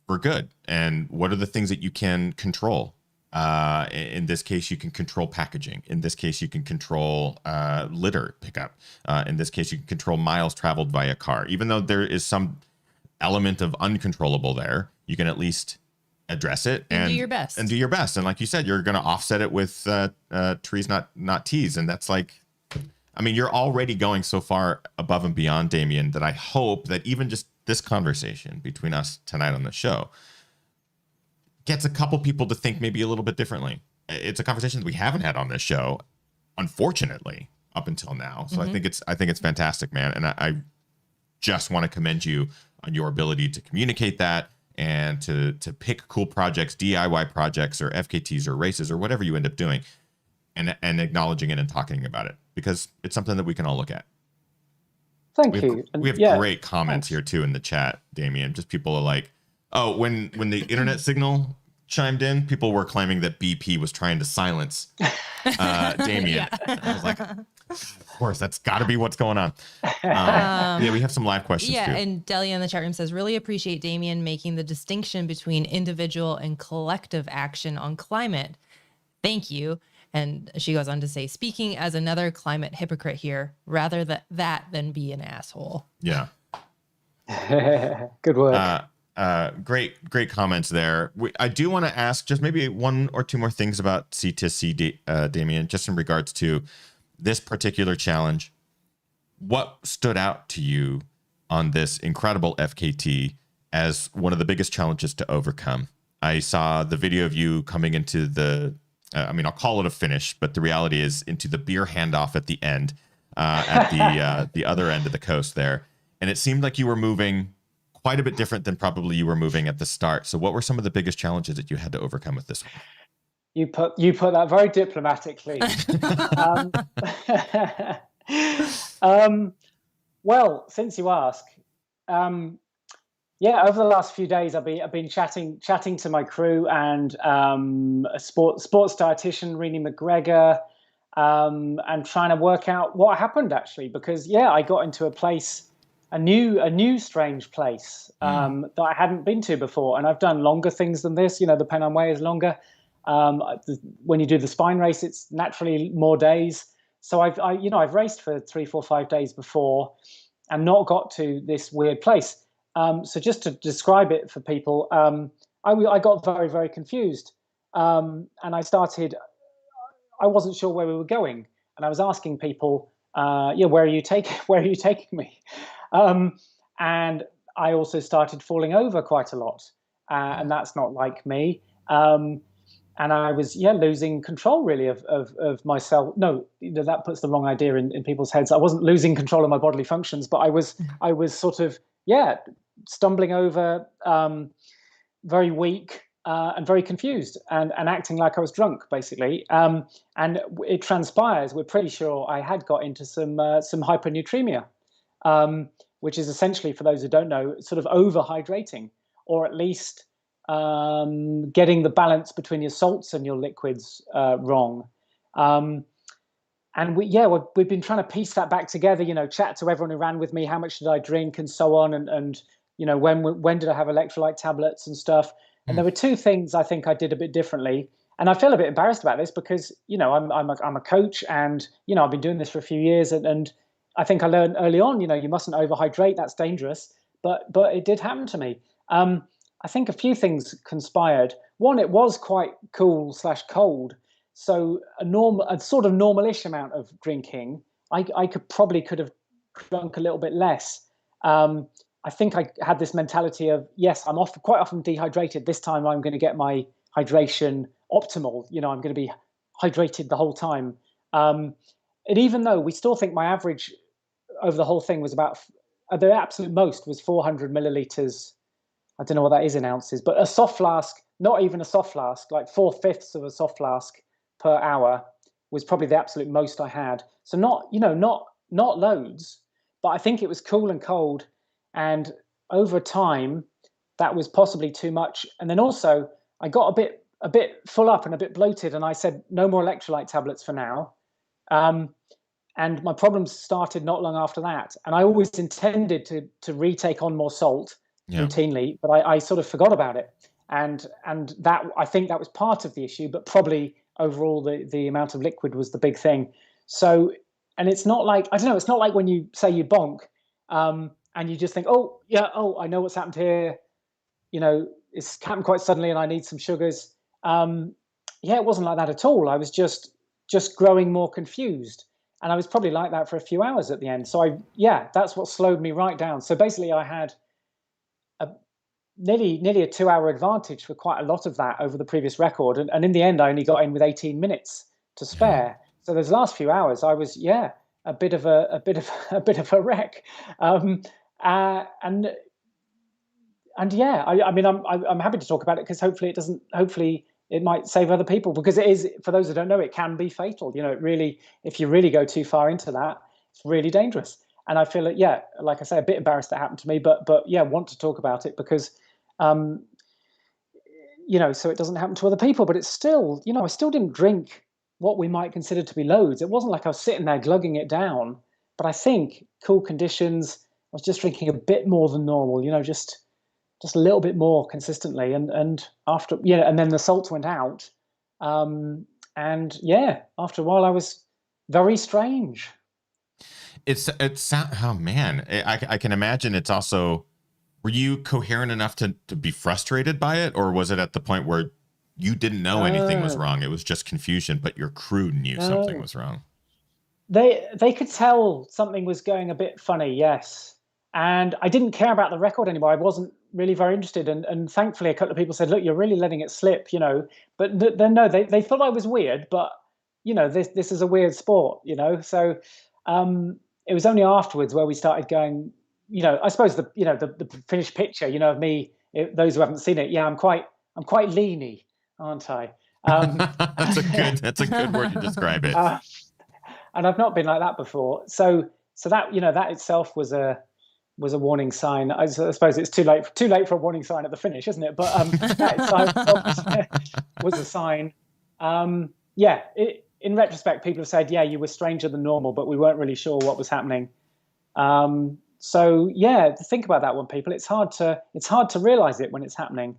for good? And what are the things that you can control? In this case, you can control packaging. In this case, you can control litter pickup. In this case, you can control miles traveled via car. Even though there is some element of uncontrollable there, you can at least address it and do your best. And like you said, you're going to offset it with trees, not teas. And that's you're already going so far above and beyond, Damian, that I hope that even just this conversation between us tonight on the show gets a couple people to think maybe a little bit differently. It's a conversation that we haven't had on this show, unfortunately, up until now. So I think it's fantastic, man. And I just want to commend you on your ability to communicate that, and to pick cool projects, DIY projects or FKTs or races or whatever you end up doing, and acknowledging it and talking about it, because it's something that we can all look at. Thank you. And we have yeah, great comments here too in the chat, Damian. Just people are like, oh, when the internet signal chimed in, people were claiming that BP was trying to silence Damian. I was like, of course, that's got to be what's going on. Yeah, we have some live questions too. And Delia in the chat room says, really appreciate Damian making the distinction between individual and collective action on climate. Thank you. And she goes on to say, speaking as another climate hypocrite here, rather that than be an asshole. Yeah. Good work. Great comments there. I do want to ask just maybe one or two more things about C2C, Damian, just in regards to this particular challenge. What stood out to you on this incredible FKT as one of the biggest challenges to overcome? I saw the video of you coming into the, I'll call it a finish, but the reality is into the beer handoff at the end, at the other end of the coast there. And it seemed like you were moving quite a bit different than probably you were moving at the start. So what were some of the biggest challenges that you had to overcome with this one? You put that very diplomatically. Well, since you ask, over the last few days, I've been chatting to my crew and a sports dietitian, Renee McGregor, and trying to work out what happened actually, because I got into a new strange place that I hadn't been to before, and I've done longer things than this. The Pennine Way is longer. When you do the spine race, it's naturally more days. So I've raced for 3, 4, 5 days before, and not got to this weird place. So just to describe it for people, I got very, very confused, and I wasn't sure where we were going, and I was asking people, where are you taking me? And I also started falling over quite a lot, and that's not like me. And I was losing control really of myself. No, that puts the wrong idea in people's heads. I wasn't losing control of my bodily functions, but I was sort of stumbling over, very weak and very confused, and acting like I was drunk basically. And it transpires we're pretty sure I had got into some hyponatremia, which is essentially, for those who don't know, sort of overhydrating, or at least getting the balance between your salts and your liquids wrong. And we've been trying to piece that back together, chat to everyone who ran with me, how much did I drink and so on, and when did I have electrolyte tablets and stuff. And there were two things I think I did a bit differently, and I feel a bit embarrassed about this because I'm a coach, and I've been doing this for a few years, and I think I learned early on, you mustn't overhydrate, that's dangerous, but it did happen to me. I think a few things conspired. One, it was quite cool/cold, so a sort of normalish amount of drinking. I could have drunk a little bit less. I think I had this mentality of, yes, I'm quite often dehydrated. This time I'm going to get my hydration optimal. I'm going to be hydrated the whole time. And even though we still think my average over the whole thing was about, the absolute most was 400 milliliters. I don't know what that is in ounces, but a soft flask, not even a soft flask, like 4/5 of a soft flask per hour was probably the absolute most I had. So not loads, but I think it was cool and cold. And over time, that was possibly too much. And then also I got a bit full up and a bit bloated, and I said, no more electrolyte tablets for now. And my problems started not long after that. And I always intended to retake on more salt routinely, but I sort of forgot about it. And that, I think that was part of the issue, but probably overall the amount of liquid was the big thing. So, and it's not like, I don't know, it's not like when you say you bonk, and you just think, I know what's happened here. It's happened quite suddenly and I need some sugars. It wasn't like that at all. I was just growing more confused. And I was probably like that for a few hours at the end. So that's what slowed me right down. So basically I had nearly a 2-hour advantage for quite a lot of that over the previous record. And in the end, I only got in with 18 minutes to spare. So those last few hours, I was, a bit of a wreck. I'm happy to talk about it because hopefully it might save other people, because it is, for those who don't know, it can be fatal. It really, if you really go too far into that, it's really dangerous. And I feel like, like I say, a bit embarrassed that happened to me, but yeah, want to talk about it because, so it doesn't happen to other people. But it's still, I still didn't drink what we might consider to be loads. It wasn't like I was sitting there glugging it down. But I think cool conditions, I was just drinking a bit more than normal. Just a little bit more consistently. And after, and then the salt went out. And yeah, after a while, I was very strange. Oh man, I can imagine. It's also, were you coherent enough to be frustrated by it, or was it at the point where you didn't know anything was wrong? It was just confusion, but your crew knew something was wrong. They could tell something was going a bit funny, yes. And I didn't care about the record anymore. I wasn't really very interested. And thankfully, a couple of people said, look, you're really letting it slip, But then, no, they thought I was weird, but, this is a weird sport, So it was only afterwards where we started going, I suppose the finished picture, of me, those who haven't seen it, I'm quite leany, aren't I? That's a good word to describe it. And I've not been like that before. So that, that itself was a warning sign. I suppose it's too late for a warning sign at the finish, isn't it? But that was a sign. In retrospect, people have said, you were stranger than normal, but we weren't really sure what was happening. So think about that one, people. It's hard to realize it when it's happening.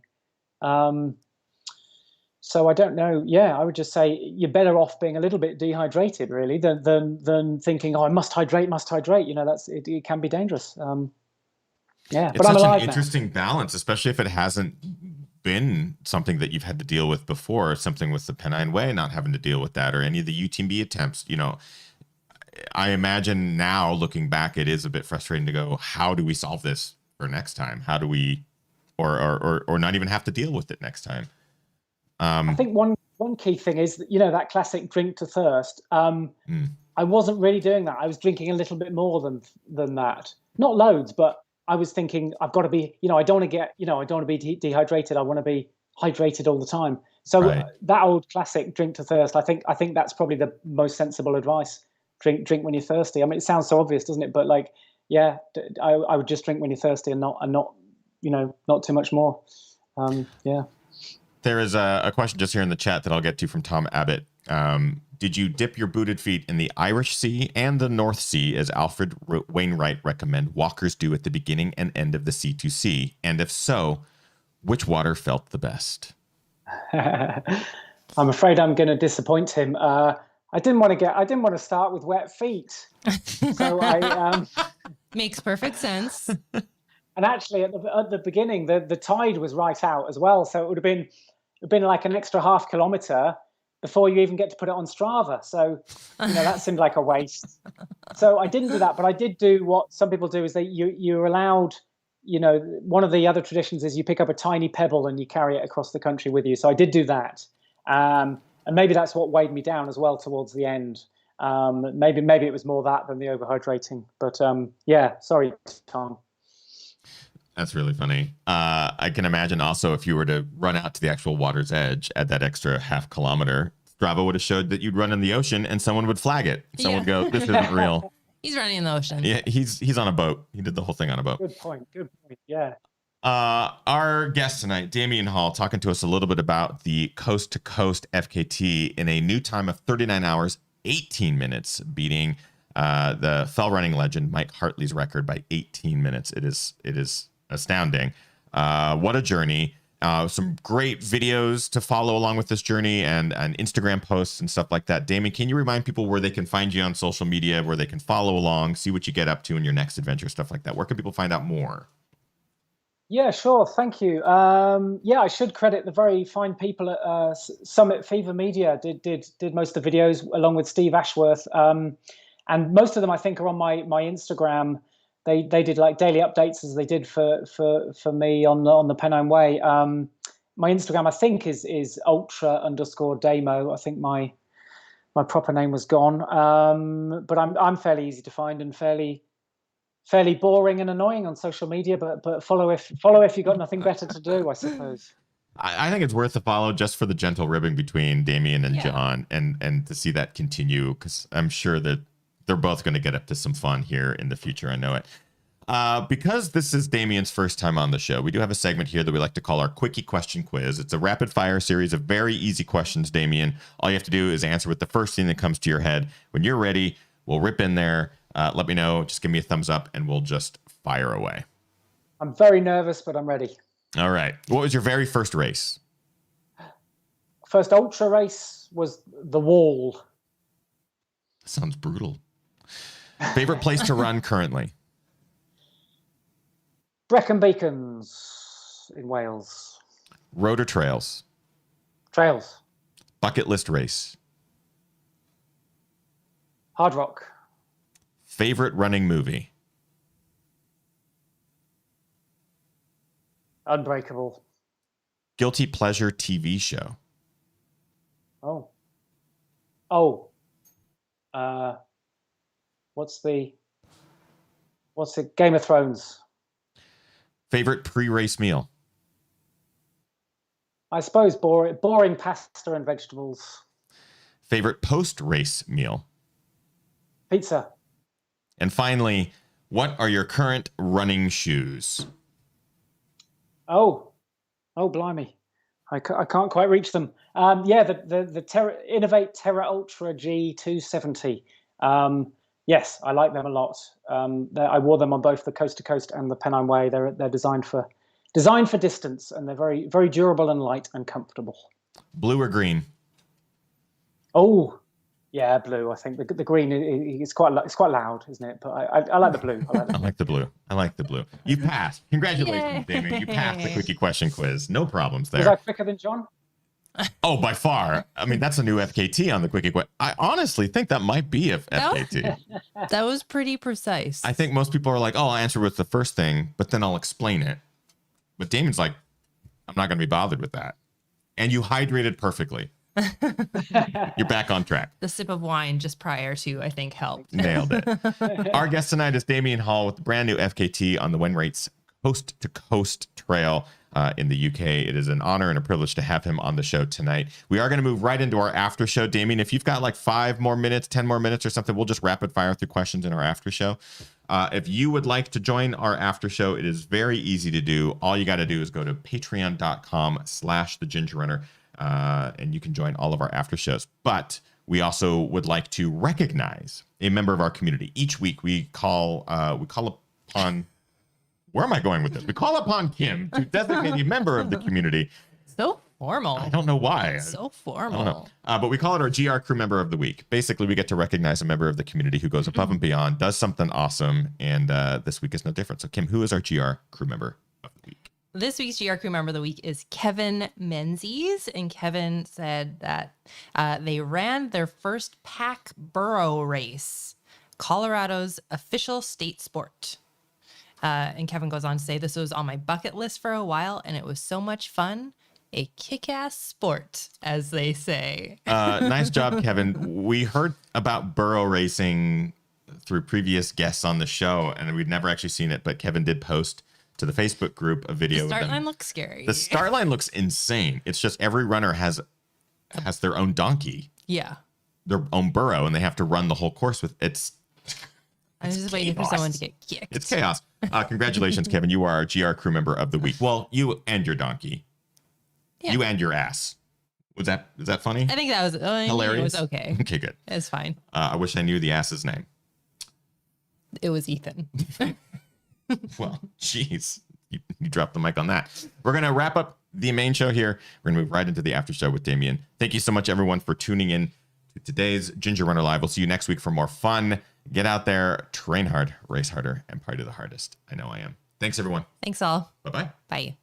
So I don't know. I would just say you're better off being a little bit dehydrated, really, than thinking, I must hydrate. It can be dangerous. It's but I'm such alive an interesting balance, especially if it hasn't been something that you've had to deal with before, something with the Pennine Way, not having to deal with that, or any of the UTMB attempts. I imagine now looking back, it is a bit frustrating to go, how do we solve this for next time? How do we, or not even have to deal with it next time? I think one key thing is that, that classic drink to thirst. I wasn't really doing that. I was drinking a little bit more than that. Not loads, but I was thinking I've got to be, I don't want to get, I don't want to be dehydrated. I want to be hydrated all the time. So that old classic drink to thirst, I think that's probably the most sensible advice. Drink when you're thirsty. I mean, it sounds so obvious, doesn't it? But I would just drink when you're thirsty and not too much more. There is a question just here in the chat that I'll get to from Tom Abbott. Did you dip your booted feet in the Irish Sea and the North Sea, as Alfred Wainwright recommend walkers do at the beginning and end of the C2C? And if so, which water felt the best? I'm afraid I'm going to disappoint him. I didn't want to start with wet feet. So I makes perfect sense. And actually, at the beginning, the tide was right out as well, so it would have been like an extra half kilometer before you even get to put it on Strava. So that seemed like a waste. So I didn't do that, but I did do what some people do: is that you're allowed. One of the other traditions is you pick up a tiny pebble and you carry it across the country with you. So I did do that, and maybe that's what weighed me down as well towards the end. Maybe it was more that than the overhydrating. But sorry, Tom. That's really funny. I can imagine also if you were to run out to the actual water's edge at that extra half kilometer, Strava would have showed that you'd run in the ocean and someone would flag it. Someone would go, this isn't real. He's running in the ocean. Yeah, he's on a boat. He did the whole thing on a boat. Good point. Yeah. Our guest tonight, Damian Hall, talking to us a little bit about the Coast to Coast FKT in a new time of 39 hours, 18 minutes, beating the fell running legend Mike Hartley's record by 18 minutes. It is astounding. What a journey. Some great videos to follow along with this journey and Instagram posts and stuff like that. Damien, can you remind people where they can find you on social media, where they can follow along, see what you get up to in your next adventure, stuff like that? Where can people find out more? Yeah, sure. Thank you. I should credit the very fine people at Summit Fever Media. Did most of the videos along with Steve Ashworth. And most of them I think are on my Instagram. They did like daily updates as they did for me on the Pennine Way. My Instagram I think is ultra_damo. I think my proper name was gone. But I'm fairly easy to find and fairly boring and annoying on social media. But follow if you've got nothing better to do, I suppose. I think it's worth a follow just for the gentle ribbing between Damian and John and to see that continue, because I'm sure that they're both going to get up to some fun here in the future. I know it. Because this is Damian's first time on the show, we do have a segment here that we like to call our Quickie Question Quiz. It's a rapid fire series of very easy questions, Damian. All you have to do is answer with the first thing that comes to your head. When you're ready, we'll rip in there. Let me know. Just give me a thumbs up and we'll just fire away. I'm very nervous, but I'm ready. All right. What was your very first race? First ultra race was the Wall. Sounds brutal. Favorite place to run currently? Brecon Beacons in Wales. Road or trails? Trails. Bucket list race? Hard Rock. Favorite running movie? Unbreakable. Guilty pleasure TV show? What's the Game of Thrones? Favorite pre-race meal? I suppose boring pasta and vegetables. Favorite post-race meal? Pizza. And finally, what are your current running shoes? Oh, blimey. I can't quite reach them. The Innovate Terra Ultra G270. Yes, I like them a lot. I wore them on both the Coast to Coast and the Pennine Way. They're designed for distance, and they're very, very durable and light and comfortable. Blue or green? Oh, yeah, blue. I think the green is quite loud, isn't it? But I like the blue. I like the blue. I like the blue. You passed. Congratulations, Damian. You passed the Quickie Question Quiz. No problems there. Was I quicker than John? Oh, by far. I mean, that's a new FKT on the Quickie Quiz. I honestly think that might be a FKT. That was pretty precise. I think most people are like, oh, I'll answer with the first thing, but then I'll explain it. But Damian's like, I'm not going to be bothered with that. And you hydrated perfectly. You're back on track. The sip of wine just prior to, I think, helped. Nailed it. Our guest tonight is Damian Hall with the brand new FKT on the When Rates Coast to Coast Trail in the UK. It is an honor and a privilege to have him on the show tonight. We are going to move right into our after show. Damian, if you've got like 5 more minutes, 10 more minutes or something, we'll just rapid fire through questions in our after show. If you would like to join our after show, it is very easy to do. All you got to do is go to patreon.com/thegingerrunner. And you can join all of our after shows. But we also would like to recognize a member of our community. Each week we call upon, where am I going with this? We call upon Kim to designate a member of the community. So formal. I don't know why. So I formal. don't know. But we call it our GR Crew Member of the Week. Basically, we get to recognize a member of the community who goes above and beyond, does something awesome, and this week is no different. So Kim, who is our GR Crew Member of the Week? This week's GR Crew Member of the Week is Kevin Menzies. And Kevin said that they ran their first pack burro race, Colorado's official state sport. And Kevin goes on to say, this was on my bucket list for a while, and it was so much fun. A kick-ass sport, as they say. Nice job, Kevin. We heard about burro racing through previous guests on the show, and we'd never actually seen it, but Kevin did post to the Facebook group a video. The start line looks scary. The start line looks insane. It's just every runner has their own donkey. Yeah. Their own burro, and they have to run the whole course with it's. I'm just waiting for someone to get kicked. It's chaos. Congratulations, Kevin. You are our GR Crew Member of the Week. Well, you and your donkey. Yeah. You and your ass. Is that funny? I think that was hilarious. It was okay. Okay, good. It's fine. I wish I knew the ass's name. It was Ethan. Well, jeez. You dropped the mic on that. We're going to wrap up the main show here. We're going to move right into the after show with Damian. Thank you so much, everyone, for tuning in to today's Ginger Runner Live. We'll see you next week for more fun. Get out there, train hard, race harder, and party the hardest. I know I am. Thanks, everyone. Thanks, all. Bye-bye. Bye.